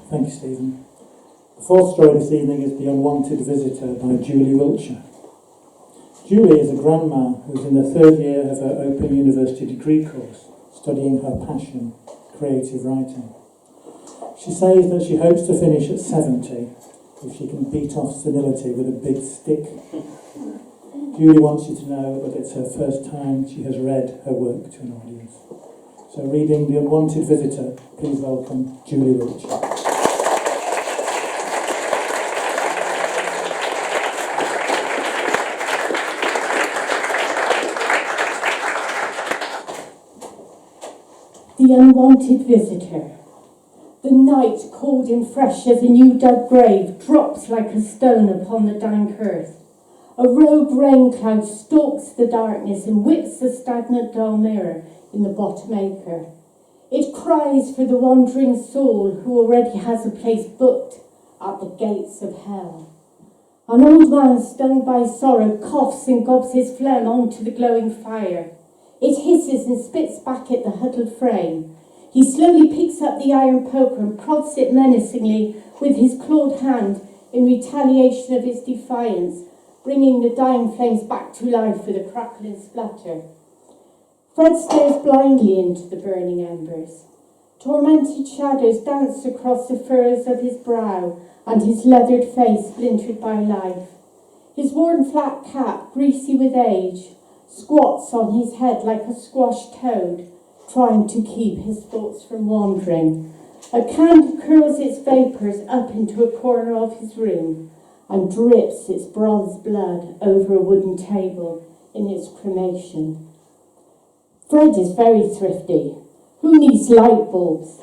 Thank you, Stephen. The fourth story this evening is The Unwanted Visitor by Julie Wiltshire. Julie is a grandma who's in the third year of her Open University degree course, studying her passion, creative writing. She says that she hopes to finish at 70 if she can beat off senility with a big stick. Julie wants you to know that it's her first time she has read her work to an audience. So reading The Unwanted Visitor, please welcome Julie Wiltshire. The Unwanted Visitor. The night, cold and fresh as a new dug grave, drops like a stone upon the dank earth. A rogue rain cloud stalks the darkness and whips a stagnant dull mirror in the bottom acre. It cries for the wandering soul who already has a place booked at the gates of hell. An old man stung by sorrow coughs and gobs his phlegm onto the glowing fire. It hisses and spits back at the huddled frame. He slowly picks up the iron poker and prods it menacingly with his clawed hand in retaliation of his defiance, bringing the dying flames back to life with a crackle and splutter. Fred stares blindly into the burning embers. Tormented shadows dance across the furrows of his brow and his leathered face splintered by life. His worn flat cap, greasy with age, squats on his head like a squashed toad, trying to keep his thoughts from wandering. A candle curls its vapours up into a corner of his room and drips its bronze blood over a wooden table in its cremation. Fred is very thrifty. Who needs light bulbs?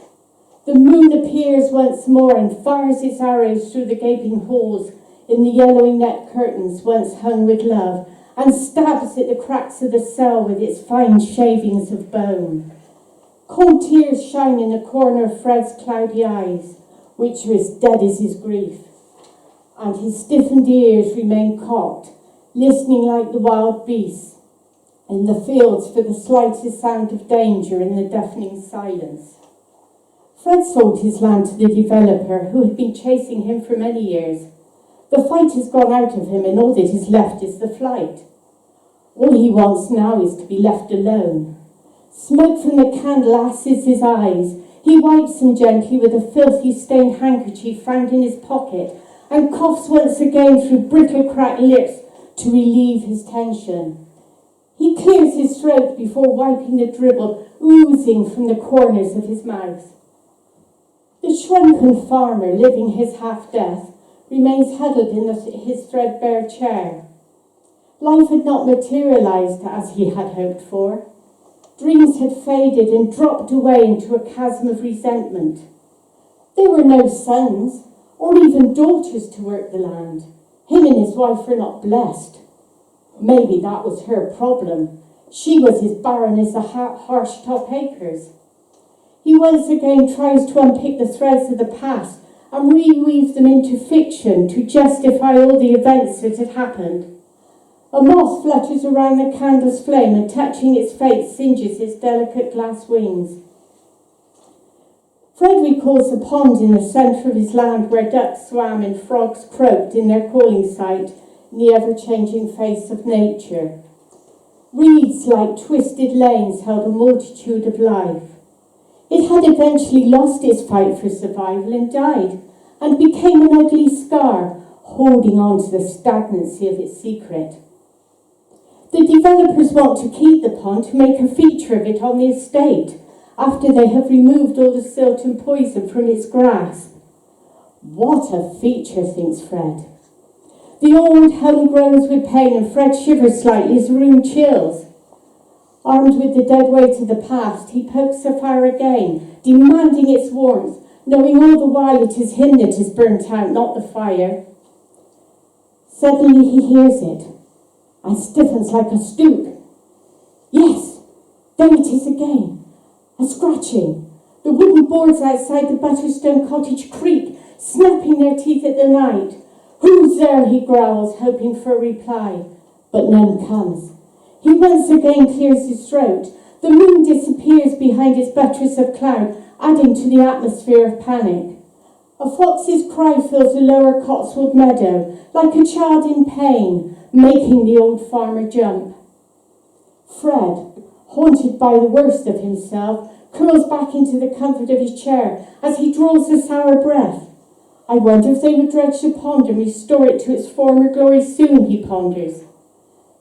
The moon appears once more and fires its arrows through the gaping holes in the yellowing net curtains once hung with love, and stabs at the cracks of the cell with its fine shavings of bone. Cold tears shine in a corner of Fred's cloudy eyes, which are as dead as his grief, and his stiffened ears remain cocked, listening like the wild beasts in the fields for the slightest sound of danger in the deafening silence. Fred sold his land to the developer who had been chasing him for many years. The fight has gone out of him and all that is left is the flight. All he wants now is to be left alone. Smoke from the candle acids his eyes. He wipes them gently with a filthy stained handkerchief found in his pocket and coughs once again through brittle cracked lips to relieve his tension. He clears his throat before wiping the dribble oozing from the corners of his mouth. The shrunken farmer, living his half-death, remains huddled in his threadbare chair. Life had not materialised as he had hoped for. Dreams had faded and dropped away into a chasm of resentment. There were no sons or even daughters to work the land. Him and his wife were not blessed. Maybe that was her problem. She was as barren as the harsh top acres. He once again tries to unpick the threads of the past and reweave them into fiction to justify all the events that had happened. A moth flutters around the candle's flame and touching its fate singes its delicate glass wings. Fred recalls the pond in the centre of his land where ducks swam and frogs croaked in their calling sight in the ever-changing face of nature. Reeds like twisted lanes held a multitude of life. It had eventually lost its fight for survival and died, and became an ugly scar, holding on to the stagnancy of its secret. The developers want to keep the pond to make a feature of it on the estate, after they have removed all the silt and poison from its grasp. What a feature, thinks Fred. The old home groans with pain and Fred shivers slightly as the room chills. Armed with the dead weight of the past, he pokes the fire again, demanding its warmth, knowing all the while it is him that is burnt out, not the fire. Suddenly he hears it, and stiffens like a stoop. Yes, there it is again, a scratching. The wooden boards outside the Butterstone cottage creak, snapping their teeth at the night. Who's there, he growls, hoping for a reply, but none comes. He once again clears his throat. The moon disappears behind its buttress of cloud, adding to the atmosphere of panic. A fox's cry fills the lower Cotswold meadow, like a child in pain, making the old farmer jump. Fred, haunted by the worst of himself, curls back into the comfort of his chair as he draws a sour breath. I wonder if they would dredge the pond and restore it to its former glory soon, he ponders.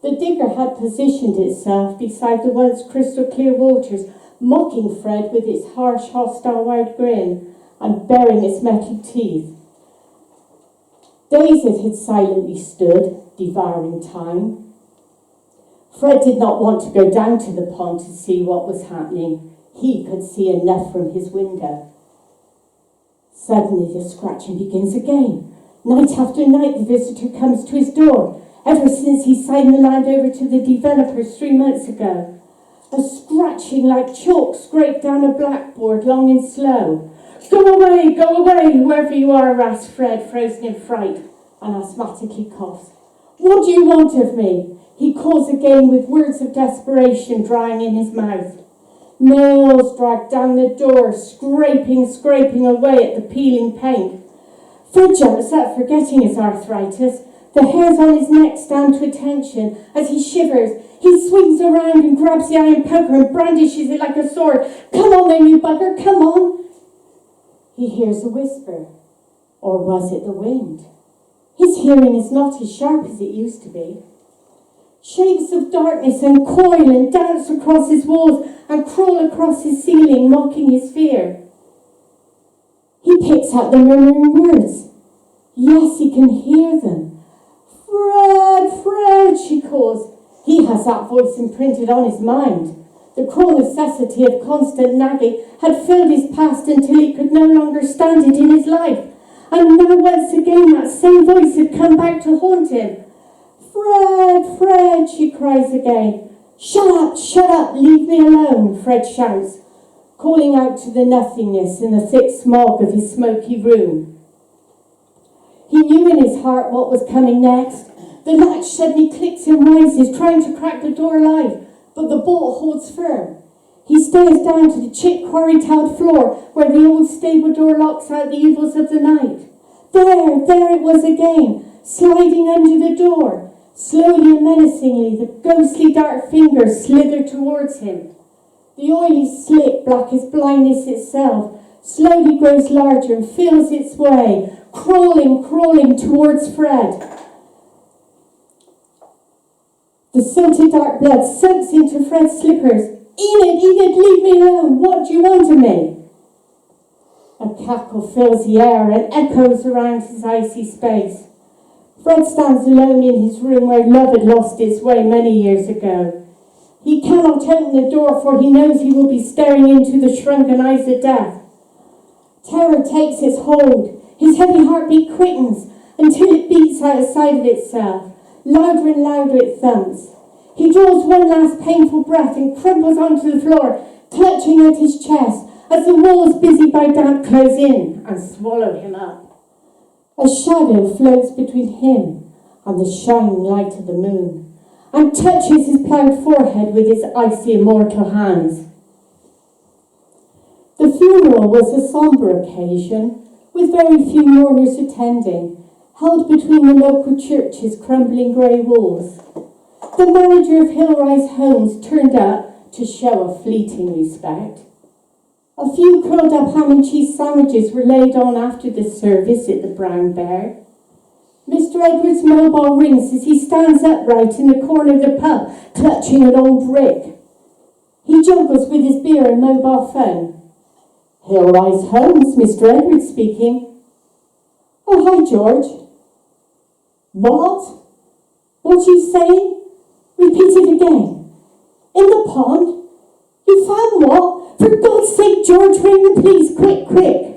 The digger had positioned itself beside the once crystal clear waters, mocking Fred with its harsh, hostile wide grin and baring its metal teeth. Days it had silently stood, devouring time. Fred did not want to go down to the pond to see what was happening. He could see enough from his window. Suddenly the scratching begins again. Night after night the visitor comes to his door, ever since he signed the land over to the developers 3 months ago. A scratching like chalk scraped down a blackboard, long and slow. Go away, whoever you are, rasped Fred, frozen in fright, and asthmatically coughs. What do you want of me? He calls again with words of desperation drying in his mouth. Nails dragged down the door, scraping away at the peeling paint. Fred jumps up, forgetting his arthritis. The hairs on his neck stand to attention as he shivers. He swings around and grabs the iron poker and brandishes it like a sword. Come on then, you bugger, come on! He hears a whisper. Or was it the wind? His hearing is not as sharp as it used to be. Shapes of darkness uncoil and dance across his walls and crawl across his ceiling, mocking his fear. He picks out the murmuring words. Yes, he can hear them. Fred, Fred, she calls. He has that voice imprinted on his mind. The cruel necessity of constant nagging had filled his past until he could no longer stand it in his life. And now once again that same voice had come back to haunt him. Fred, Fred, she cries again. Shut up, leave me alone, Fred shouts, calling out to the nothingness in the thick smog of his smoky room. He knew in his heart what was coming next. The latch suddenly clicks and rises, trying to crack the door alive, but the bolt holds firm. He stares down to the chip quarry-tiled floor where the old stable door locks out the evils of the night. There it was again, sliding under the door. Slowly and menacingly, the ghostly dark fingers slither towards him. The oily slit, black as blindness itself, slowly grows larger and feels its way, crawling towards Fred. The silted dark blood soaks into Fred's slippers. Enid, leave me alone. What do you want of me? A cackle fills the air and echoes around his icy space. Fred stands alone in his room where love had lost its way many years ago. He cannot open the door, for he knows he will be staring into the shrunken eyes of death. Terror takes its hold. His heavy heartbeat quickens until it beats outside of itself. Louder and louder it thumps. He draws one last painful breath and crumples onto the floor, clutching at his chest as the walls busy by damp close in and swallow him up. A shadow floats between him and the shining light of the moon and touches his ploughed forehead with its icy immortal hands. The funeral was a sombre occasion, with very few mourners attending, held between the local church's crumbling grey walls. The manager of Hillrise Homes turned up to show a fleeting respect. A few curled up ham and cheese sandwiches were laid on after the service at the Brown Bear. Mr. Edwards' mobile rings as he stands upright in the corner of the pub, clutching at old Rick. He juggles with his beer and mobile phone. Hillrise Homes, Mr. Edwards speaking. Oh, hi, George. What? What are you saying? Repeat it again. In the pond? You found what? For God's sake, George, ring the police, quick!